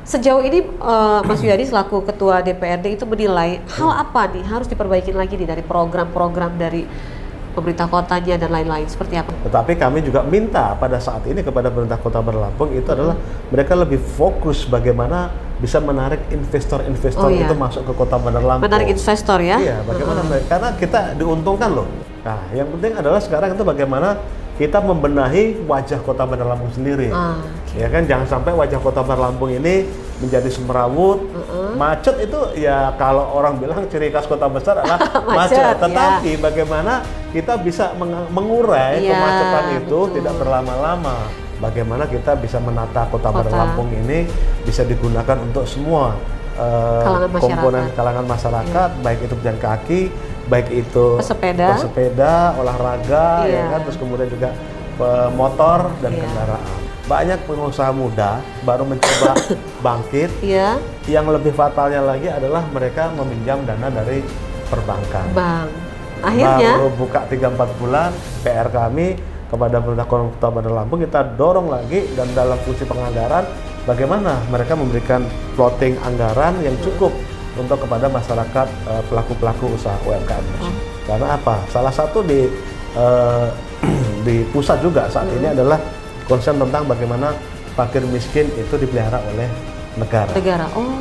Sejauh ini Mas Wiyadi selaku Ketua DPRD itu menilai hal apa nih harus diperbaiki lagi nih dari program-program dari pemerintah kotanya dan lain-lain, seperti apa? Tetapi kami juga minta pada saat ini kepada pemerintah Kota Bandar Lampung itu adalah mereka lebih fokus bagaimana bisa menarik investor-investor itu masuk ke Kota Bandar Lampung. Menarik investor ya? Iya, bagaimana karena kita diuntungkan loh. Nah, yang penting adalah sekarang itu bagaimana kita membenahi wajah Kota Bandar Lampung sendiri. Ya kan, jangan sampai wajah Kota Bandar Lampung ini menjadi semrawut, macet itu ya kalau orang bilang ciri khas kota besar adalah macet. Tetapi bagaimana kita bisa mengurai kemacetan itu tidak berlama-lama. Bagaimana kita bisa menata Kota Bandar Lampung ini bisa digunakan untuk semua komponen kalangan masyarakat, baik itu pejalan kaki, baik itu pesepeda, olahraga, ya kan, terus kemudian juga motor dan kendaraan. Banyak pengusaha muda baru mencoba bangkit. Yang lebih fatalnya lagi adalah mereka meminjam dana dari perbankan. Akhirnya baru buka 3-4 bulan, PR kami kepada pemerintah Kota Bandar Lampung kita dorong lagi, dan dalam fungsi penganggaran bagaimana mereka memberikan plotting anggaran yang cukup untuk kepada masyarakat pelaku-pelaku usaha UMKM. Karena apa? Salah satu di pusat juga saat ini adalah concern tentang bagaimana fakir miskin itu dipelihara oleh negara.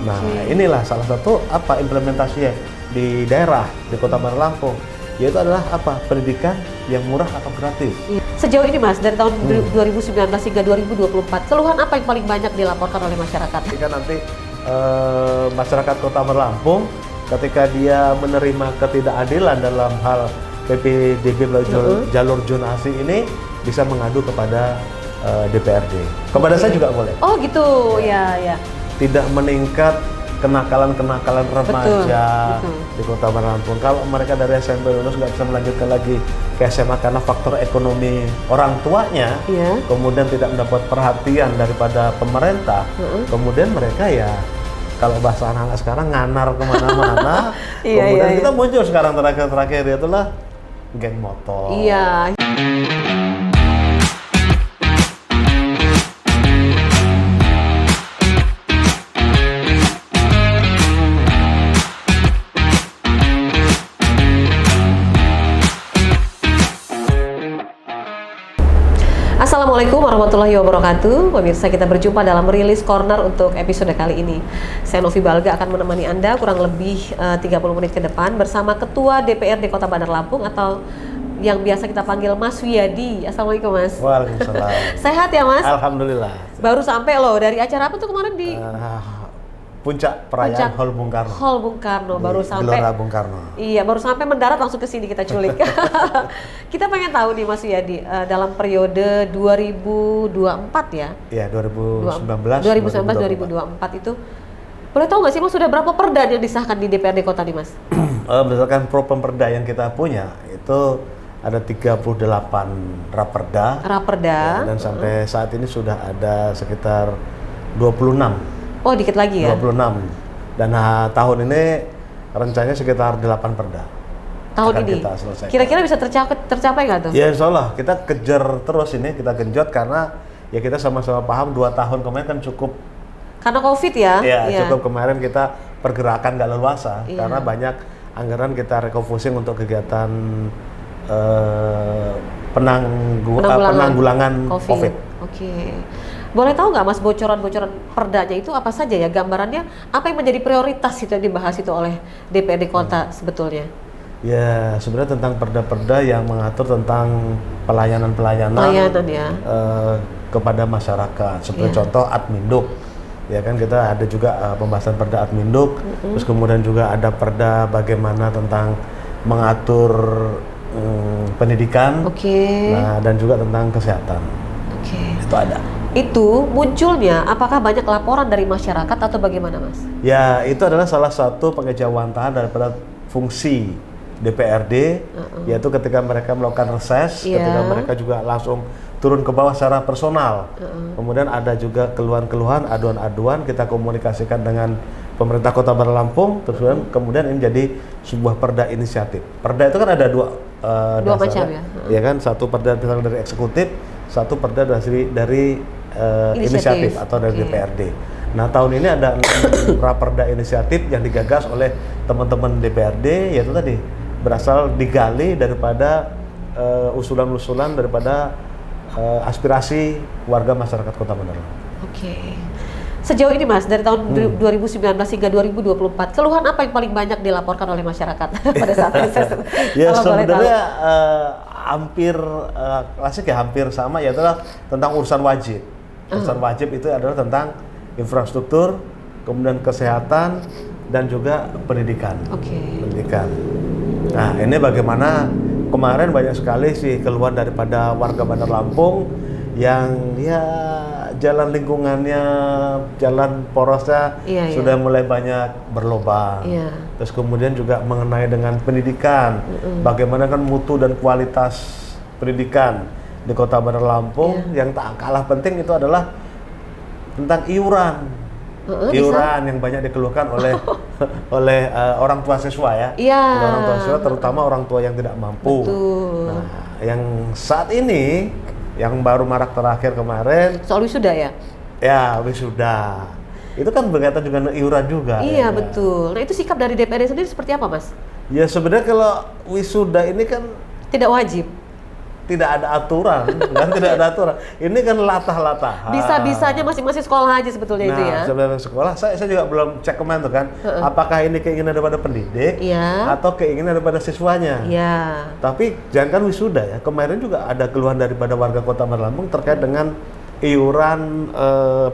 Nah, inilah salah satu implementasinya di daerah di Kota Bandar Lampung, yaitu adalah pendidikan yang murah atau gratis. Sejauh ini Mas, dari tahun 2019 hingga 2024, keluhan apa yang paling banyak dilaporkan oleh masyarakat? Jika nanti masyarakat Kota Bandar Lampung ketika dia menerima ketidakadilan dalam hal PPDB jalur zonasi ini bisa mengadu kepada DPRD. Kepada saya juga boleh. Oh gitu, ya. Tidak meningkat kenakalan-kenakalan remaja di Kota Bandar Lampung. Kalau mereka dari SMP lulus nggak bisa melanjutkan lagi ke SMA karena faktor ekonomi orang tuanya, kemudian tidak mendapat perhatian daripada pemerintah, kemudian mereka ya kalau bahasa anak-anak sekarang nganar kemana-mana. Kemudian kita muncul sekarang terakhir itulah geng motor. Assalamualaikum warahmatullahi wabarakatuh. Pemirsa, kita berjumpa dalam Rilis Corner untuk episode kali ini. Saya Novi Balga akan menemani Anda kurang lebih 30 menit ke depan bersama Ketua DPRD Kota Bandar Lampung atau yang biasa kita panggil Mas Wiyadi. Assalamualaikum Mas. Waalaikumsalam. Sehat ya Mas? Alhamdulillah. Baru sampai loh dari acara apa tuh kemarin di Puncak perayaan Hall Bung Karno. Hall Bung Karno baru sampai. Gelora Bung Karno. Iya, baru sampai mendarat langsung ke sini kita culik. Kita pengen tahu nih Mas Wiyadi, dalam periode 2024 ya? Iya, 2019-2024 itu boleh tahu nggak sih Mas sudah berapa perda yang disahkan di DPRD Kota nih Mas? Berdasarkan perda yang kita punya itu ada 38 raperda. Ya, dan sampai saat ini sudah ada sekitar 26. Oh, dikit lagi ya? 26. Dan tahun ini rencananya sekitar 8 perda. Tahun ini? Kira-kira bisa tercapai nggak tuh? Ya insya Allah, kita kejar terus ini, kita genjot karena ya kita sama-sama paham 2 tahun kemarin kan cukup. Karena COVID ya? Iya, cukup kemarin kita pergerakan nggak leluasa. Karena banyak anggaran kita refocusing untuk kegiatan penanggulangan COVID. Oke. Boleh tahu nggak Mas bocoran-bocoran perdanya itu apa saja ya, gambarannya apa yang menjadi prioritas itu yang dibahas itu oleh DPRD Kota sebetulnya? Ya sebenarnya tentang perda-perda yang mengatur tentang pelayanan ya. Kepada masyarakat seperti contoh Adminduk. Ya kan kita ada juga pembahasan perda Adminduk, terus kemudian juga ada perda bagaimana tentang mengatur pendidikan, nah dan juga tentang kesehatan. Itu ada. Itu munculnya apakah banyak laporan dari masyarakat atau bagaimana Mas? Ya itu adalah salah satu pengejawantahan daripada fungsi DPRD, yaitu ketika mereka melakukan reses, ketika mereka juga langsung turun ke bawah secara personal. Kemudian ada juga keluhan-keluhan, aduan-aduan, kita komunikasikan dengan pemerintah Kota Bandar Lampung, terus kemudian ini jadi sebuah perda inisiatif. Perda itu kan ada dua macam ya kan, satu perda dari eksekutif, satu perda dari inisiatif atau dari DPRD. Nah, tahun ini ada 6 raperda inisiatif yang digagas oleh teman-teman DPRD, yaitu tadi berasal digali daripada usulan-usulan daripada aspirasi warga masyarakat Kota Bandar Lampung. Oke. Sejauh ini Mas, dari tahun 2019 hingga 2024, keluhan apa yang paling banyak dilaporkan oleh masyarakat pada saat reses? Ya sebenarnya hampir klasik ya, hampir sama, yaitu tentang urusan wajib. Urusan wajib itu adalah tentang infrastruktur, kemudian kesehatan, dan juga pendidikan. Pendidikan. Nah, ini bagaimana kemarin banyak sekali sih keluhan daripada warga Bandar Lampung yang ya jalan lingkungannya, jalan porosnya sudah mulai banyak berlubang. Terus kemudian juga mengenai dengan pendidikan, bagaimana kan mutu dan kualitas pendidikan di Kota Bandar Lampung. Yang tak kalah penting itu adalah tentang iuran. Iuran yang banyak dikeluhkan oleh oleh orang tua siswa ya. Orang tua siswa, terutama orang tua yang tidak mampu. Nah, yang saat ini yang baru marak terakhir kemarin soal wisuda ya? Ya, wisuda. Itu kan berkaitan juga dengan iuran juga. Iya, betul. Nah, itu sikap dari DPRD sendiri seperti apa, Mas? Ya, sebenarnya kalau wisuda ini kan tidak wajib. Tidak ada aturan, kan tidak ada aturan. Ini kan latah-latah. Bisa-bisanya masing-masing sekolah aja sebetulnya itu ya. Sebenarnya sekolah, saya juga belum cek kemarin tuh kan, apakah ini keinginan daripada pendidik atau keinginan daripada siswanya. Tapi jangan kan wisuda ya. Kemarin juga ada keluhan daripada warga Kota Bandar Lampung terkait dengan iuran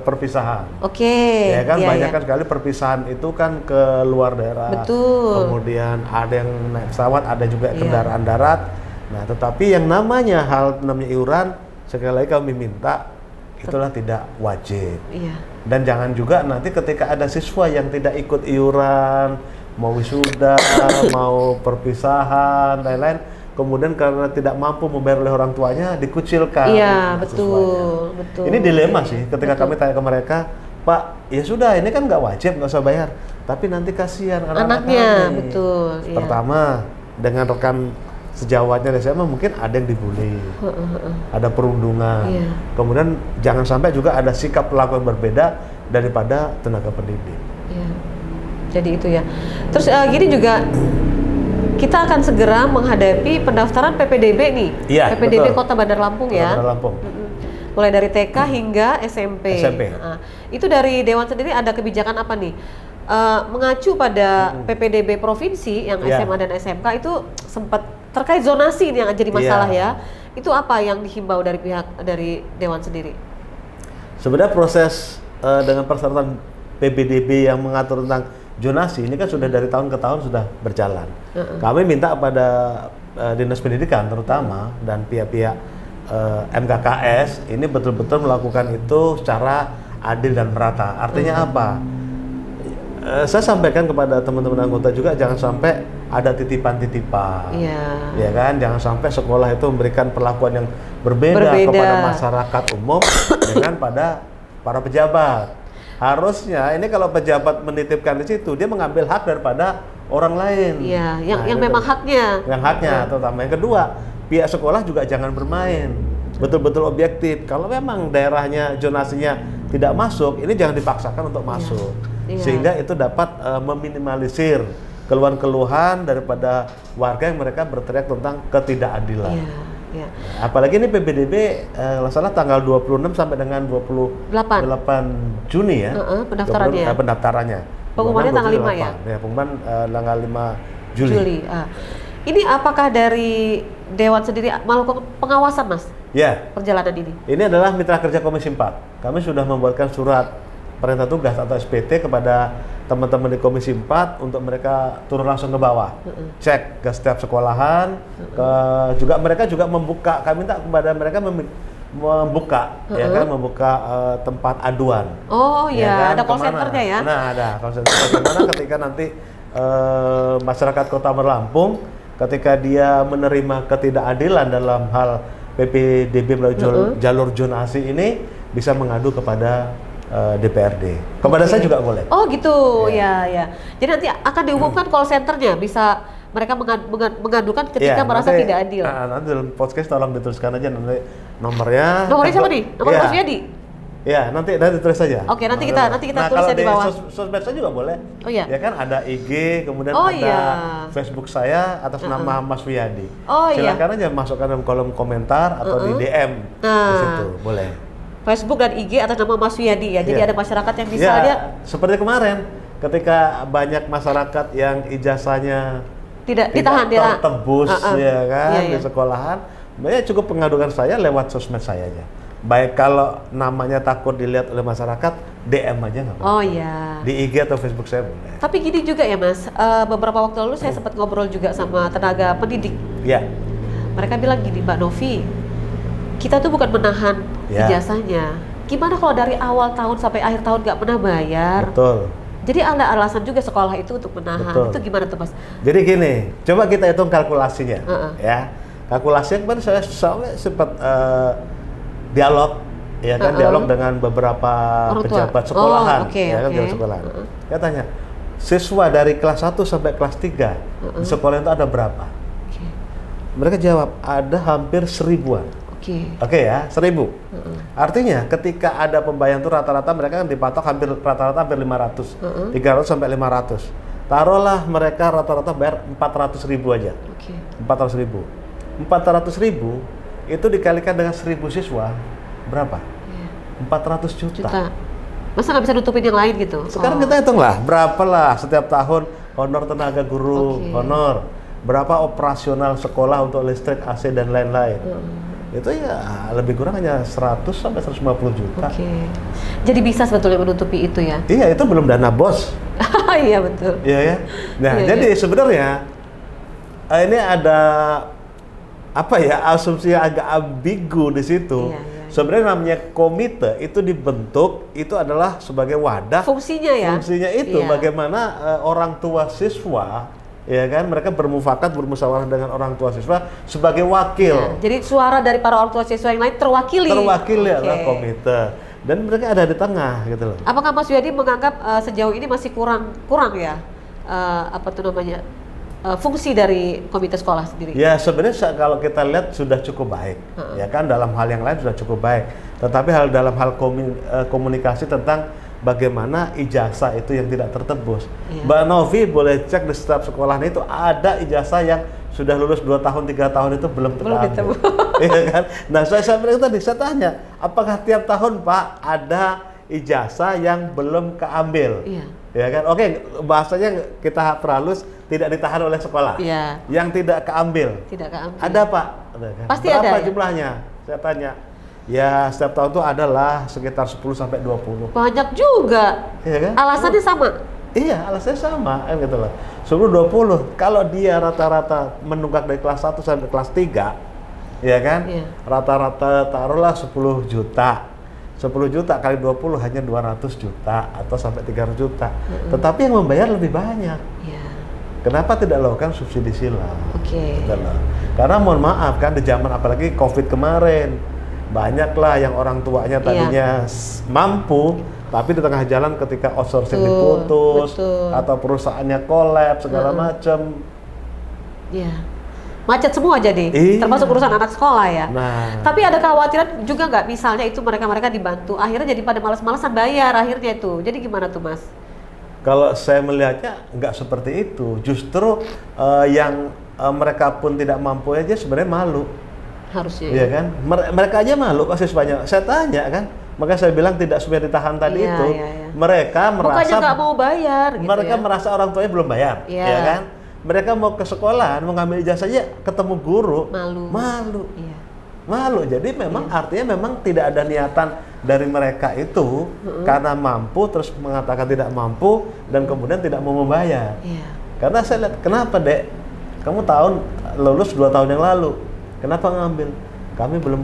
perpisahan. Ya kan banyak kan sekali perpisahan itu kan ke luar daerah. Kemudian ada yang naik pesawat, ada juga kendaraan darat. Nah, tetapi yang namanya iuran, sekali lagi kami minta itulah tidak wajib. Dan jangan juga nanti ketika ada siswa yang tidak ikut iuran, mau wisuda, mau perpisahan, lain-lain, kemudian karena tidak mampu membayar oleh orang tuanya dikucilkan. Betul. Ini dilema sih ketika kami tanya ke mereka, Pak, ya sudah ini kan nggak wajib, nggak usah bayar, tapi nanti kasihan anaknya. Pertama, dengan rekan sejawatnya dari SMA mungkin ada yang dibully, ada perundungan. Kemudian jangan sampai juga ada sikap perilaku yang berbeda daripada tenaga pendidik. Jadi itu ya. Terus gini juga, kita akan segera menghadapi pendaftaran PPDB nih. PPDB Kota Bandar Lampung ya. Bandar Lampung. Mulai dari TK hingga SMP. Nah, itu dari Dewan sendiri ada kebijakan apa nih? Mengacu pada PPDB provinsi yang SMA dan SMK itu sempat terkait zonasi yang jadi masalah ya. Itu apa yang dihimbau dari pihak dari Dewan sendiri? Sebenarnya proses dengan persyaratan PPDB yang mengatur tentang zonasi ini kan sudah dari tahun ke tahun sudah berjalan. Kami minta pada Dinas Pendidikan terutama dan pihak-pihak MKKS ini betul-betul melakukan itu secara adil dan merata. Artinya apa? Saya sampaikan kepada teman-teman anggota juga jangan sampai ada titipan-titipan, ya kan? Jangan sampai sekolah itu memberikan perlakuan yang berbeda kepada masyarakat umum dengan pada para pejabat. Harusnya ini kalau pejabat menitipkan di situ, dia mengambil hak daripada orang lain. Yang memang haknya. Yang haknya, terutama. Yang kedua, pihak sekolah juga jangan bermain. Betul-betul objektif. Kalau memang daerahnya zonasinya tidak masuk, ini jangan dipaksakan untuk masuk. Sehingga itu dapat meminimalisir keluhan-keluhan daripada warga yang mereka berteriak tentang ketidakadilan. Apalagi ini PPDB salah tanggal 26 sampai dengan 28 Juni ya. Pendaftarannya. Pengumumannya tanggal 5 ya? Ya, pengumuman tanggal 5 Juli. Ini apakah dari Dewan sendiri melakukan pengawasan, Mas? Perjalanan ini. Ini adalah mitra kerja Komisi 4. Kami sudah membuatkan surat perintah tugas atau SPT kepada teman-teman di Komisi 4 untuk mereka turun langsung ke bawah, cek ke setiap sekolahan, mereka juga membuka, kami minta kepada mereka membuka, membuka tempat aduan. Ada call center-nya ya? Nah, ada call center. Bagaimana ketika nanti masyarakat Kota Bandar Lampung, ketika dia menerima ketidakadilan dalam hal PPDB melalui jalur zonasi ini, bisa mengadu kepada DPRD. Kepada saya juga boleh. Oh gitu, ya. Jadi nanti akan diumumkan call center-nya, bisa mereka mengadukan ketika merasa tidak adil. Nanti dalam podcast tolong dituliskan aja nanti nomornya. Nomornya siapa nih? Nomor Mas Yadi? Ya, nanti tulis saja. Oke, nanti kita Nah, tulis kalau di bawah. sosmed saya juga boleh. Oh iya. Ya kan ada IG, kemudian Oh, ada iya. Facebook saya atas nama Mas Wiyadi. Oh, iya. Silakan aja masukkan dalam kolom komentar atau di DM di situ, boleh. Facebook dan IG atas nama Mas Wiyadi ya. Jadi Iya. ada masyarakat yang misalnya Ya, seperti kemarin ketika banyak masyarakat yang ijazahnya tidak tidak ditahan tertebus ya kan Iya, di iya. sekolahan, banyak cukup pengaduan saya lewat sosmed saya aja. Baik kalau namanya takut dilihat oleh masyarakat, DM aja nggak apa-apa. Oh iya. Di IG atau Facebook saya boleh. Tapi gini juga ya Mas, beberapa waktu lalu saya sempat ngobrol juga sama tenaga pendidik. Ya, Mereka bilang gini, Mbak Novi, kita tuh bukan menahan Ya. ijazahnya. Gimana kalau dari awal tahun sampai akhir tahun nggak pernah bayar? betul. Jadi ada alasan juga sekolah itu untuk menahan. Betul. Itu gimana tuh Mas? Jadi gini, coba kita hitung kalkulasinya, ya. Kalkulasinya kemarin saya sempat dialog, ya kan, dialog dengan beberapa Orang tua. pejabat sekolahan, Oh, oke, ya kan, oke. pejabat sekolahan. Saya tanya, siswa dari kelas 1 sampai kelas 3 di sekolah itu ada berapa? Oke. Mereka jawab, ada hampir 1000-an. Oke. Oke ya, 1000. Artinya ketika ada pembayaran itu rata-rata mereka kan dipatok rata-rata hampir 500, 300 sampai 500. Taruhlah mereka rata-rata bayar 400.000 aja. Oke. 400.000. 400.000 itu dikalikan dengan 1000 siswa, berapa? Iya. 400 juta. Masa nggak bisa nutupin yang lain gitu? Sekarang kita hitung lah, berapalah setiap tahun honor tenaga guru, Oke. honor, berapa operasional sekolah untuk listrik, AC dan lain-lain. Itu ya lebih kurang hanya 100 sampai 150 juta. Oke. Jadi bisa sebetulnya menutupi itu ya? Iya, itu belum dana bos. Iya betul. Iya ya. Nah, Iya, jadi sebenarnya ini ada apa ya, asumsi yang agak ambigu di situ. Iya, iya. Sebenarnya namanya komite itu dibentuk itu adalah sebagai wadah. Fungsinya ya? Fungsinya itu Iya. bagaimana orang tua siswa, ya kan, mereka bermufakat bermusyawarah dengan orang tua siswa sebagai wakil. Iya. Jadi suara dari para orang tua siswa yang lain terwakili. Terwakili Oke. adalah komite dan mereka ada di tengah gitu loh. Apakah Mas Wiyadi menganggap sejauh ini masih kurang ya apa tuh namanya fungsi dari komite sekolah sendiri? Ya sebenarnya kalau kita lihat sudah cukup baik, ya kan, dalam hal yang lain sudah cukup baik. Tetapi dalam hal komunikasi tentang bagaimana ijazah itu yang tidak tertebus. Iya. Mbak Novi boleh cek di setiap sekolahan itu ada ijazah yang sudah lulus 2 tahun 3 tahun itu belum Belum tertebus. Iya kan? Nah saya tadi saya tanya, apakah tiap tahun Pak ada ijazah yang belum keambil? Iya. Ya kan? Oke, bahasanya kita perhalus tidak ditahan oleh sekolah. Iya. Yang tidak keambil. Tidak keambil. Ada Pak. Ada, kan? Pasti Berapa ada, ya? jumlahnya? Saya tanya. Ya setiap tahun itu adalah sekitar 10 sampai 20. Banyak juga. Iya kan? Alasannya sama. Iya, alasannya sama kan gitu loh. 10-20. Kalau dia rata-rata menunggak dari kelas 1 sampai kelas 3, ya kan? Iya. Rata-rata taruhlah 10 juta. 10 juta kali 20 hanya 200 juta atau sampai 300 juta. Tetapi yang membayar lebih banyak. Iya. Kenapa tidak lakukan subsidi silang? Oke. Gitu loh. Karena mohon maaf kan di zaman apalagi Covid kemarin, banyaklah yang orang tuanya tadinya mampu, tapi di tengah jalan ketika outsourcing diputus betul. atau perusahaannya kolaps segala macam. Iya. Macet semua jadi, Iya. termasuk urusan anak sekolah ya. Nah, Tapi ada kekhawatiran juga nggak, misalnya itu mereka dibantu, akhirnya jadi pada malas-malasan bayar akhirnya itu. Jadi gimana tuh Mas? kalau saya melihatnya nggak seperti itu. Justru yang mereka pun tidak mampu aja sebenarnya malu. Harusnya. Iya kan? Mereka aja malu kok siswanya. Saya tanya kan, maka saya bilang tidak supaya ditahan tadi Iya, itu. iya, iya. Mereka merasa Bukannya nggak mau bayar gitu mereka ya. merasa orang tuanya belum bayar, Iya. ya kan? Mereka mau ke sekolah, mau ngambil ijazahnya ketemu guru, malu. Iya. Malu. Jadi memang artinya memang tidak ada niatan dari mereka itu karena mampu terus mengatakan tidak mampu dan kemudian tidak mau membayar. Iya. Karena saya lihat, kenapa Dek? Kamu lulus 2 tahun yang lalu. Kenapa ngambil? Kami belum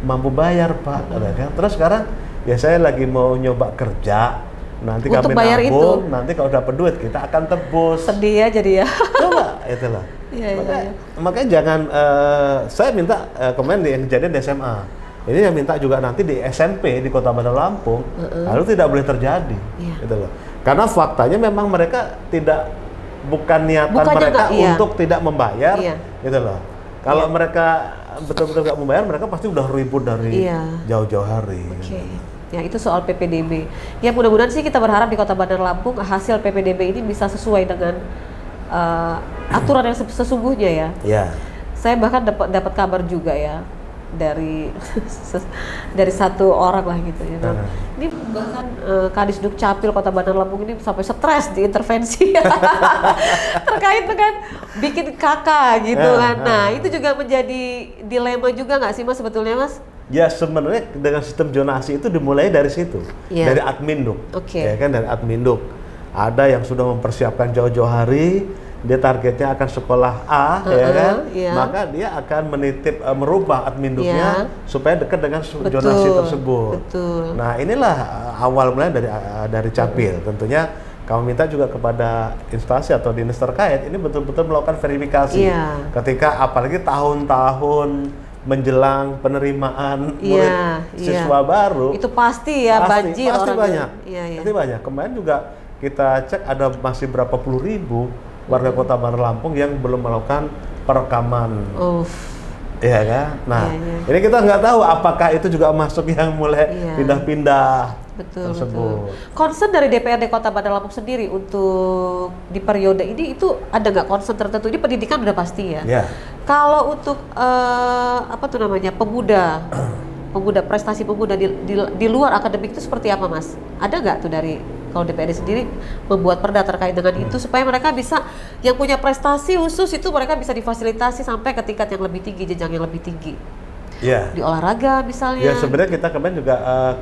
mampu bayar Pak. Kan? Terus sekarang ya saya lagi mau nyoba kerja. Nanti Untuk kami bayar nabung, itu. nanti kalau dapat duit kita akan tebus. Sedih ya jadi ya. Coba itulah. Iya, iya. Makanya jangan saya minta kemarin yang kejadian di SMA. Ini yang minta juga nanti di SMP di Kota Bandar Lampung, lalu tidak boleh terjadi. Iya. Gitu loh. Karena faktanya memang mereka bukan niatan Bukannya mereka nggak, iya. untuk tidak membayar, Iya. gitu loh. Kalau mereka betul-betul nggak membayar, mereka pasti udah ribut dari Iya. jauh-jauh hari. Oke. Ya, itu soal PPDB. Ya mudah-mudahan sih kita berharap di Kota Bandar Lampung hasil PPDB ini bisa sesuai dengan aturan yang sesungguhnya ya. Ya. Saya bahkan dapat kabar juga ya dari dari satu orang lah gitu ya. Ini bahkan Kadis Dukcapil Kota Bandar Lampung ini sampai stres diintervensi terkait dengan bikin kakak gitu kan. Nah, itu juga menjadi dilema juga nggak sih Mas sebetulnya Mas? Ya sebenarnya dengan sistem zonasi itu dimulai dari situ, dari Adminduk. Ya kan, dari Adminduk. Ada yang sudah mempersiapkan jauh-jauh hari, dia targetnya akan sekolah A, ya kan, maka dia akan merubah Adminduknya supaya dekat dengan zonasi tersebut. Nah inilah awal mulai dari Capil. Tentunya kami minta juga kepada instansi atau dinas terkait ini betul-betul melakukan verifikasi. Ketika apalagi tahun-tahun menjelang penerimaan murid siswa baru, itu pasti ya banjir pasti orang banyak. Pasti banyak. Kemarin juga kita cek ada masih berapa puluh ribu warga Kota Bandar Lampung yang belum melakukan perekaman. Iya kan? Nah, ini kita nggak tahu apakah itu juga masuk yang mulai pindah-pindah tersebut. Concern dari DPRD Kota Bandar Lampung sendiri untuk di periode ini itu ada nggak concern tertentu? Ini pendidikan udah pasti ya. Kalau untuk apa tuh namanya pemuda prestasi pemuda di luar akademik itu seperti apa Mas? Ada nggak tuh dari kalau DPRD sendiri membuat perda terkait dengan itu supaya mereka bisa yang punya prestasi khusus itu mereka bisa difasilitasi sampai ke tingkat yang lebih tinggi, jenjang yang lebih tinggi. Di olahraga misalnya. Ya sebenarnya kita kemarin juga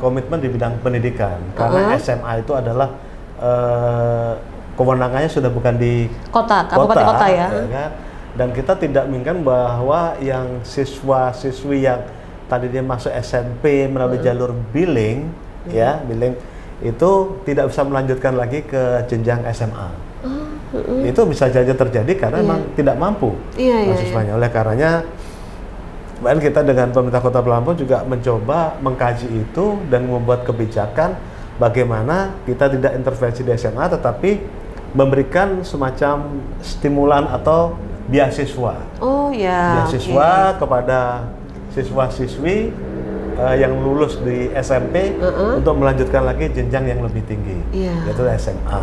komitmen di bidang pendidikan karena SMA itu adalah kewenangannya sudah bukan di kabupaten kota ya kan? Dan kita tidak menginginkan bahwa yang siswa-siswi yang tadi dia masuk SMP melalui jalur billing billing itu tidak bisa melanjutkan lagi ke jenjang SMA. Itu bisa saja terjadi karena memang tidak mampu mahasiswanya. Oleh karenanya, bahkan kita dengan pemerintah Kota Lampung juga mencoba mengkaji itu dan membuat kebijakan bagaimana kita tidak intervensi di SMA, tetapi memberikan semacam stimulan atau beasiswa. Beasiswa kepada siswa-siswi yang lulus di SMP untuk melanjutkan lagi jenjang yang lebih tinggi, yaitu SMA.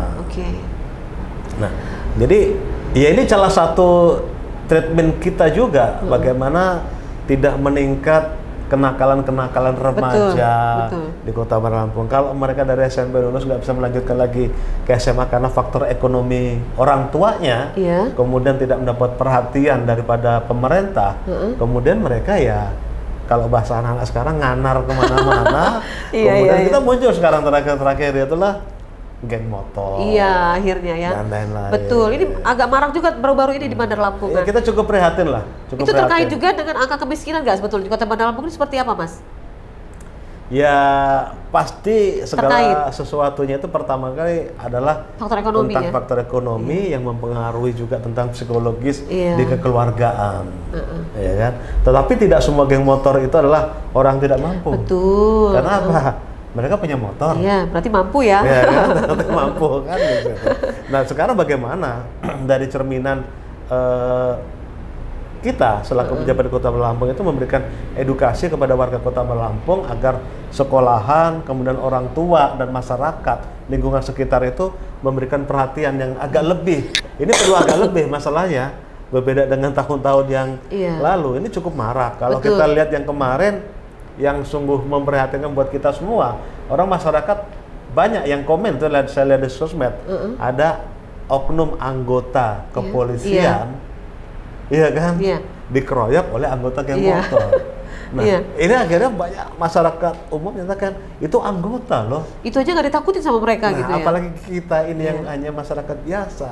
Nah, jadi ya ini salah satu treatment kita juga bagaimana tidak meningkat kenakalan-kenakalan remaja di Kota Bandar Lampung. Kalau mereka dari SMP lulus nggak bisa melanjutkan lagi ke SMA karena faktor ekonomi orang tuanya, kemudian tidak mendapat perhatian daripada pemerintah, kemudian mereka ya kalau bahasa anak-anak sekarang nganar kemana-mana, kemudian kita muncul sekarang terakhir itulah geng motor. Akhirnya ya. Dan lain-lain. Betul. Ini agak marak juga baru-baru ini di Bandar Lampung. Kita cukup prihatin lah. Itu terkait juga dengan angka kemiskinan nggak sebetulnya di Kota Bandar Lampung ini seperti apa, Mas? Ya pasti segala sesuatunya itu pertama kali adalah faktor ekonomi tentang faktor ekonomi yang mempengaruhi juga tentang psikologis di kekeluargaan, ya kan. Tetapi tidak semua geng motor itu adalah orang tidak mampu. Betul. Karena apa? Mereka punya motor. Iya, berarti mampu ya. Ya kan, berarti mampu kan. Gitu. Nah sekarang bagaimana dari cerminan kita selaku pejabat di Kota Lampung itu memberikan edukasi kepada warga Kota Lampung agar sekolahan, kemudian orang tua dan masyarakat lingkungan sekitar itu memberikan perhatian yang agak lebih. Ini perlu agak lebih masalahnya, berbeda dengan tahun-tahun yang lalu. Ini cukup marak. Kalau kita lihat yang kemarin, yang sungguh memprihatinkan buat kita semua, orang masyarakat banyak yang komen tuh, saya lihat di sosmed, ada oknum anggota kepolisian. Iya kan? Dikeroyok oleh anggota geng motor. Nah, ini akhirnya banyak masyarakat umum menyatakan itu anggota loh. Itu aja nggak ditakutin sama mereka gitu ya. Apalagi kita ini yang hanya masyarakat biasa.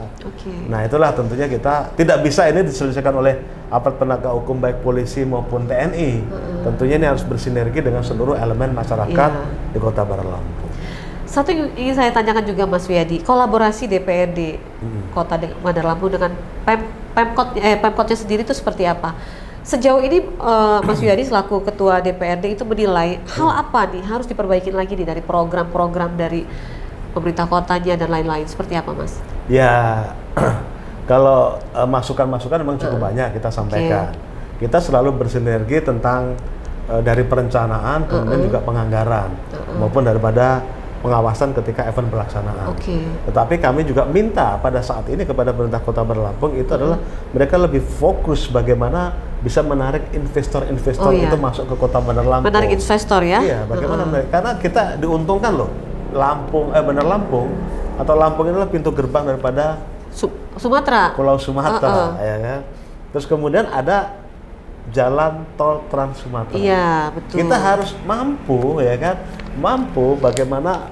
Nah, itulah tentunya kita tidak bisa ini diselesaikan oleh aparat penegak hukum baik polisi maupun TNI. Tentunya ini harus bersinergi dengan seluruh elemen masyarakat di Kota Bandar Lampung. Satu yang ingin saya tanyakan juga Mas Wiyadi, kolaborasi DPRD Kota Bandar Lampung dengan Pemkotnya sendiri itu seperti apa? Sejauh ini Mas Wiyadi selaku Ketua DPRD itu menilai hal apa nih harus diperbaiki lagi nih dari program-program dari pemerintah kotanya dan lain-lain, seperti apa Mas? Ya, kalau masukan-masukan memang cukup banyak kita sampaikan. Kita selalu bersinergi tentang dari perencanaan, kemudian juga penganggaran, maupun daripada pengawasan ketika event pelaksanaan. Tetapi kami juga minta pada saat ini kepada pemerintah Kota Bandar Lampung itu adalah mereka lebih fokus bagaimana bisa menarik investor-investor itu masuk ke Kota Bandar Lampung. Menarik investor ya? Iya, bagaimana menarik? Karena kita diuntungkan loh, Bandar Lampung atau Lampung ini adalah pintu gerbang daripada Sumatera. Pulau Sumatera, ya kan. Terus kemudian ada jalan tol Trans Sumatera. Iya, betul. Kita harus mampu, ya kan, mampu bagaimana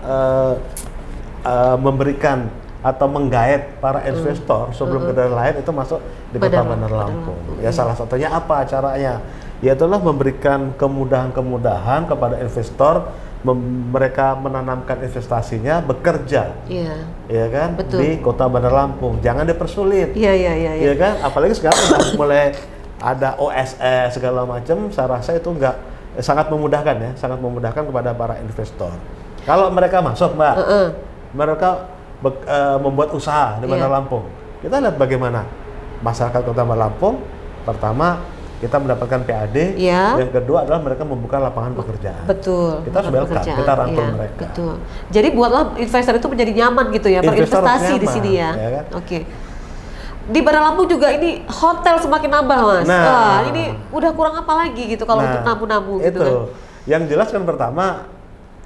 memberikan atau menggait para investor sebelum ke daerah lain itu masuk di Kota Bandar Lampung. Ya salah satunya apa caranya? Yaitulah memberikan kemudahan-kemudahan kepada investor, mereka menanamkan investasinya, bekerja, ya kan, di Kota Bandar Lampung. Jangan dipersulit, ya kan. Apalagi sekarang udah mulai ada OSS segala macam, saya rasa itu sangat memudahkan ya, sangat memudahkan kepada para investor. Kalau mereka masuk, Mbak, mereka membuat usaha di Bandar Lampung. Kita lihat bagaimana masyarakat Kota Bandar Lampung. Pertama, kita mendapatkan PAD. Yang kedua adalah mereka membuka lapangan pekerjaan. Betul. Kita harus welcome, kita rangkul mereka. Betul. Jadi buatlah investor itu menjadi nyaman gitu ya, berinvestasi di sini ya. Kan? Di Bandar Lampung juga ini hotel semakin nambah, Mas. Wah, ini udah kurang apa lagi gitu kalau untuk namu-namu gitu kan. Yang jelas kan pertama,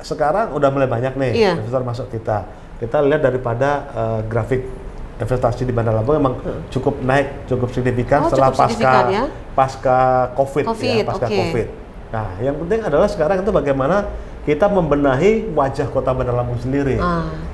sekarang udah mulai banyak nih investor masuk kita. Kita lihat daripada grafik investasi di Bandar Lampung memang cukup naik, cukup signifikan setelah pasca COVID. COVID. Nah, yang penting adalah sekarang itu bagaimana kita membenahi wajah Kota Bandar Lampung sendiri.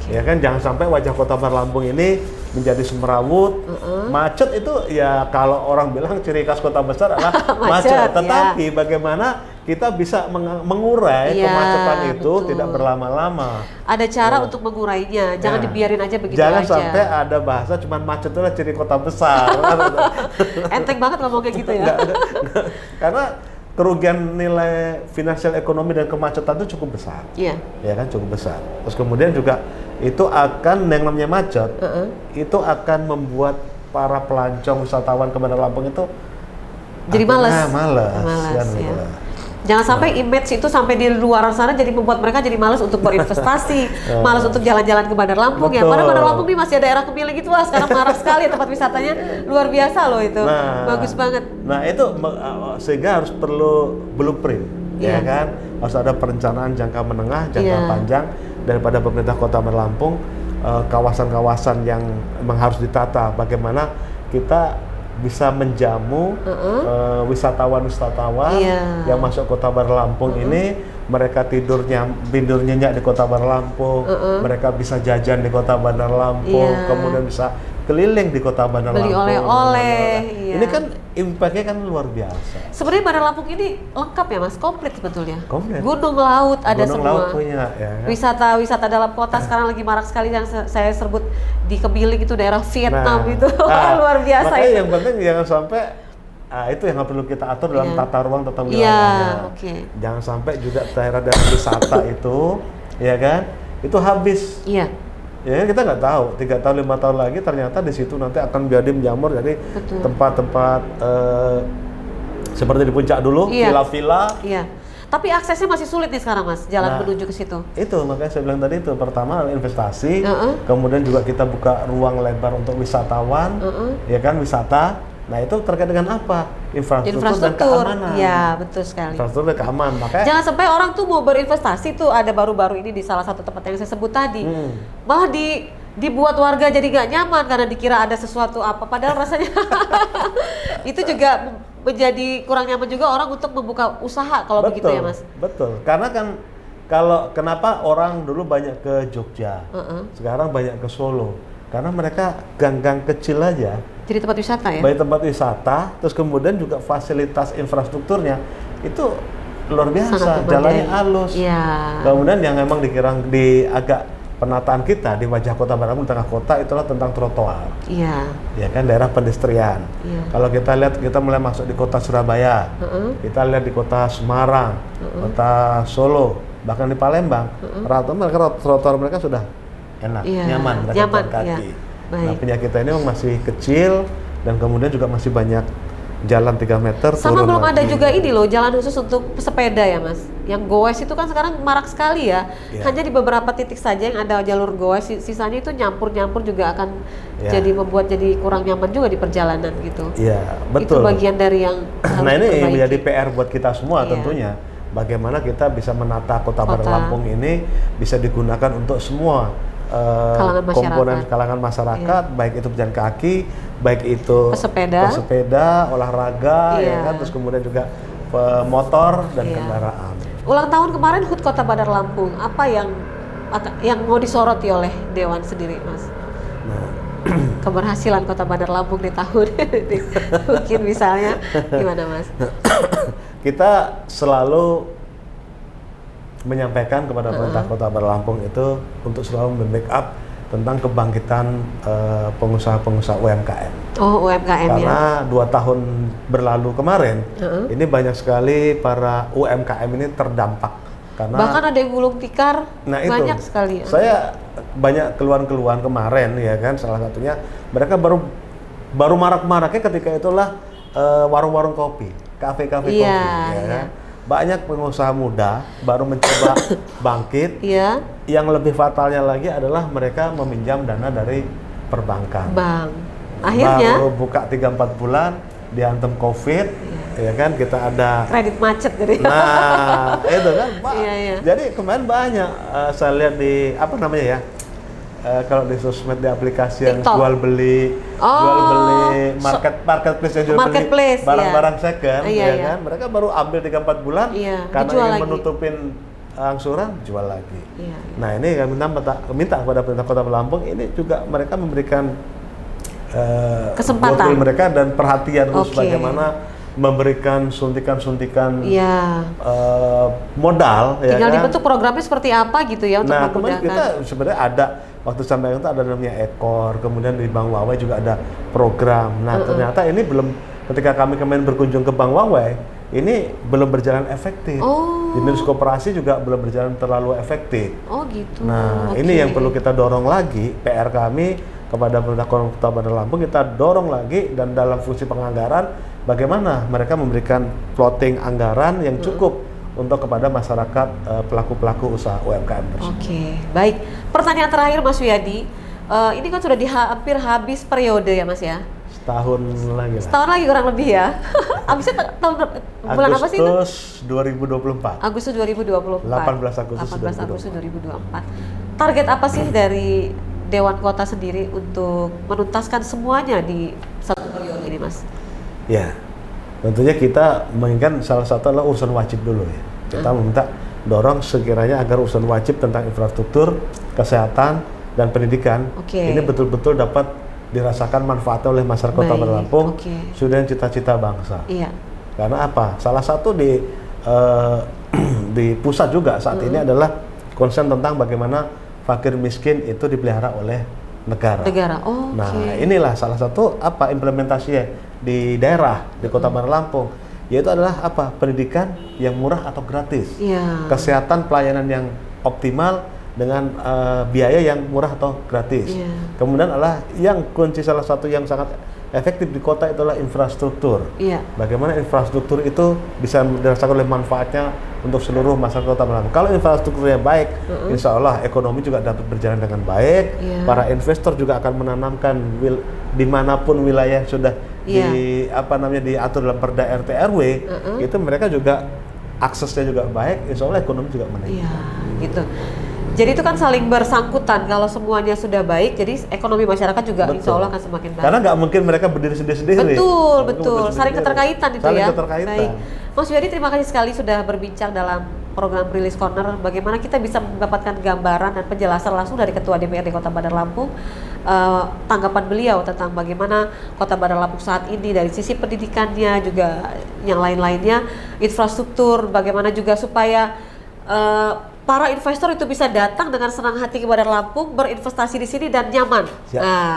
Ya kan, jangan sampai wajah Kota Bandar Lampung ini menjadi semerawut, macet. Itu ya kalau orang bilang ciri khas kota besar adalah macet. Tetapi bagaimana kita bisa mengurai kemacetan itu tidak berlama-lama. Ada cara untuk mengurainya, jangan dibiarin aja begitu jangan aja. Jangan sampai ada bahasa cuman macet itu adalah ciri kota besar. Enteng banget ngomong kayak gitu ya. Karena kerugian nilai finansial ekonomi dan kemacetan itu cukup besar. Ya kan, cukup besar. Terus kemudian juga itu akan, yang namanya macet, itu akan membuat para pelancong wisatawan ke Bandar Lampung itu jadi malas. Jangan sampai image itu sampai di luar sana jadi membuat mereka jadi malas untuk berinvestasi, malas untuk jalan-jalan ke Bandar Lampung. Ya, padahal Bandar Lampung ini masih ada daerah kepilih gitu, wah sekarang marak sekali tempat wisatanya, luar biasa loh itu, bagus banget. Nah itu sehingga harus perlu blueprint, ya kan, harus ada perencanaan jangka menengah, jangka panjang daripada pemerintah Kota Bandar Lampung, kawasan-kawasan yang memang harus ditata, bagaimana kita bisa menjamu wisatawan-wisatawan yang masuk Kota Bandar Lampung ini, mereka tidur nyenyak di Kota Bandar Lampung, mereka bisa jajan di Kota Bandar Lampung, kemudian bisa keliling di Kota Bandar Lampung. Beli oleh-oleh. Ini kan impact-nya kan luar biasa. Sebenarnya Bandar Lampung ini lengkap ya, Mas, komplit sebetulnya. Komplit. Gunung, laut ada semua. Gunung, laut punya, ya kan? Wisata dalam kota sekarang lagi marak sekali yang saya sebut di Kebiling itu daerah Vietnam itu. Luar biasa makanya itu. yang penting jangan sampai itu yang perlu kita atur dalam tata ruang, tata wilayahnya. Jangan sampai juga daerah-daerah wisata itu, ya kan, itu habis. Ya kita nggak tahu, 3 tahun 5 tahun lagi ternyata di situ nanti akan jadi menjamur, jadi tempat-tempat seperti di puncak dulu, villa-villa. Tapi aksesnya masih sulit nih sekarang, Mas, jalan menuju ke situ. Itu makanya saya bilang tadi, itu pertama investasi, kemudian juga kita buka ruang lebar untuk wisatawan, ya kan, wisata. Nah itu terkait dengan apa? Infrastruktur dan keamanan. Iya, betul sekali. Infrastruktur dan keamanan. Makanya jangan sampai orang tuh mau berinvestasi tuh, ada baru-baru ini di salah satu tempat yang saya sebut tadi, malah dibuat warga jadi nggak nyaman karena dikira ada sesuatu apa, padahal rasanya itu juga menjadi kurang nyaman juga orang untuk membuka usaha kalau begitu ya, Mas. Betul. Karena kan kenapa orang dulu banyak ke Jogja, sekarang banyak ke Solo? Karena mereka gang-gang kecil aja. Jadi tempat wisata ya? Banyak tempat wisata, terus kemudian juga fasilitas infrastrukturnya itu luar biasa, jalannya halus. Kemudian yang memang di agak penataan kita di wajah Kota Bandar Lampung, tengah kota, itulah tentang trotoar. Ya kan, daerah pedestrian. Kalau kita lihat, kita mulai masuk di kota Surabaya, kita lihat di kota Semarang, kota Solo, bahkan di Palembang, rata-rata trotoar mereka sudah enak, nyaman, mereka jalan kaki. Nah, punya kita ini masih kecil dan kemudian juga masih banyak jalan 3 meter, sama turun belum ada lagi. juga ini loh, jalan khusus untuk pesepeda ya Mas. Yang goes itu kan sekarang marak sekali ya. Iya. Hanya di beberapa titik saja yang ada jalur goes, sisanya itu nyampur-nyampur juga akan Iya. jadi membuat jadi kurang nyaman juga di perjalanan gitu. Iya, Itu betul. bagian dari yang harus Nah ini diperbaiki. menjadi PR buat kita semua Iya. tentunya. Bagaimana kita bisa menata Kota Bandar Kota. Lampung ini bisa digunakan untuk semua Kalangan masyarakat. komponen kalangan masyarakat, baik itu pejalan kaki, baik itu Pesepeda. olahraga, Iya. ya kan, terus kemudian juga motor dan Iya. kendaraan. Ulang tahun kemarin HUT Kota Bandar Lampung, apa yang mau disoroti oleh Dewan sendiri, Mas? Nah, Keberhasilan Kota Bandar Lampung di tahun ini. Mungkin misalnya gimana, Mas? kita selalu menyampaikan kepada pemerintah Kota Bandar Lampung itu untuk selalu membackup tentang kebangkitan pengusaha-pengusaha UMKM. Oh, UMKM ya. Karena 2 tahun berlalu kemarin, ini banyak sekali para UMKM ini terdampak. Karena Bahkan ada yang gulung tikar, nah itu, banyak sekali. saya banyak keluhan-keluhan kemarin ya kan, salah satunya mereka baru marak-maraknya ketika itulah warung-warung kopi, kafe-kafe kopi, Iya, ya iya. kan? Banyak pengusaha muda baru mencoba bangkit. Iya, Yang lebih fatalnya lagi adalah mereka meminjam dana dari perbankan. Bang. Akhirnya Baru buka 3-4 bulan dihantam COVID, ya kan, kita ada. kredit macet jadi. Nah, itu kan, Pak. Iya, iya. Jadi kemarin banyak saya lihat di apa namanya ya? Kalau di sosmed, di aplikasi yang TikTok. jual beli marketplace yang jual Marketplace, beli barang-barang second, Iya, ya iya. kan? Mereka baru ambil 3-4 bulan Iya, karena dijual ingin lagi. menutupin angsuran, jual lagi. Iya. Nah, ini kami minta kepada pemerintah Kota Lampung ini juga mereka memberikan Kesempatan. goodwill mereka dan perhatian khusus Oke. bagaimana memberikan suntikan-suntikan Iya. modal, ya Tinggal kan? dibentuk programnya seperti apa gitu ya untuk Nah, kemudian memudahkan. kita sebenarnya ada waktu sampai itu ada namanya Ekor, kemudian di Bank Wawai juga ada program. Nah, ternyata ini belum, ketika kami kemarin berkunjung ke Bank Wawai, ini belum berjalan efektif. Oh. Dinas Koperasi juga belum berjalan terlalu efektif. Oh gitu. Nah, Oke. ini yang perlu kita dorong lagi, PR kami kepada pemerintah Kota Bandar Lampung, kita dorong lagi, dan dalam fungsi penganggaran bagaimana mereka memberikan plotting anggaran yang cukup untuk kepada masyarakat pelaku-pelaku usaha UMKM tersebut. Oke, baik. Pertanyaan terakhir Mas Wiyadi, ini kan sudah hampir habis periode ya Mas ya? Setahun lagi lah. Setahun lagi kurang lebih ya. Habisnya tahun bulan apa sih itu? Agustus 2024. Agustus 2024. 18 Agustus 18 Agustus 2024. Target apa sih dari Dewan Kota sendiri untuk menuntaskan semuanya di satu periode ini Mas? Ya, tentunya kita menginginkan salah satu adalah urusan wajib dulu ya. Kita meminta dorong sekiranya agar urusan wajib tentang infrastruktur, kesehatan, dan pendidikan Oke. ini betul-betul dapat dirasakan manfaatnya oleh masyarakat Kota Baik, Bandar Lampung, oke. sudah cita-cita bangsa. Iya. Karena apa? Salah satu di pusat juga saat ini adalah concern tentang bagaimana fakir miskin itu dipelihara oleh negara. Oh, Nah, oke. inilah salah satu implementasinya di daerah di Kota Bandar Lampung, yaitu adalah pendidikan yang murah atau gratis, Iya. kesehatan pelayanan yang optimal dengan biaya yang murah atau gratis. Iya. Kemudian adalah yang kunci salah satu yang sangat efektif di kota itulah infrastruktur. Iya. Bagaimana infrastruktur itu bisa dirasakan oleh manfaatnya untuk seluruh masyarakat Kota Bandar Lampung. Kalau infrastrukturnya baik, insya Allah ekonomi juga dapat berjalan dengan baik. Iya. Para investor juga akan menanamkan dimanapun wilayah sudah diatur dalam Perda RT RW, itu mereka juga aksesnya juga baik, insya Allah ekonomi juga meningkat. Iya, gitu. Jadi itu kan saling bersangkutan. Kalau semuanya sudah baik, jadi ekonomi masyarakat juga Betul. insya Allah akan semakin baik. Karena nggak mungkin mereka berdiri sendiri-sendiri. Betul, Mereka betul. berdiri Saling sendiri. keterkaitan itu Saling ya. keterkaitan. Baik. Mas Wiyadi, terima kasih sekali sudah berbincang dalam program Release Corner. Bagaimana kita bisa mendapatkan gambaran dan penjelasan langsung dari Ketua DPRD Kota Bandar Lampung, tanggapan beliau tentang bagaimana Kota Bandar Lampung saat ini dari sisi pendidikannya juga yang lain-lainnya, infrastruktur, bagaimana juga supaya para investor itu bisa datang dengan senang hati ke Bandar Lampung, berinvestasi di sini dan nyaman. Ya. Nah,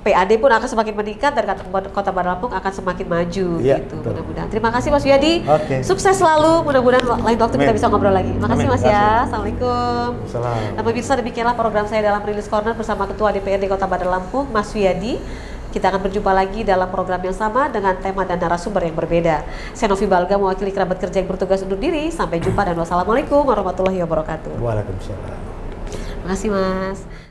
PAD pun akan semakin meningkat dan Kota Bandar Lampung akan semakin maju Ya, gitu. betul. Mudah-mudahan. Terima kasih Mas Wiyadi. Oke. Sukses selalu. Mudah-mudahan lain waktu kita Amin. bisa ngobrol lagi. Makasih Amin. Mas ya. Assalamualaikum. Salam. Nah, pemirsa, demikianlah program saya dalam Release Corner bersama Ketua DPRD Kota Bandar Lampung, Mas Wiyadi. Kita akan berjumpa lagi dalam program yang sama dengan tema dan narasumber yang berbeda. Saya Novi Balga mewakili kerabat kerja yang bertugas undur diri. Sampai jumpa dan wassalamualaikum warahmatullahi wabarakatuh. Waalaikumsalam. Terima kasih Mas.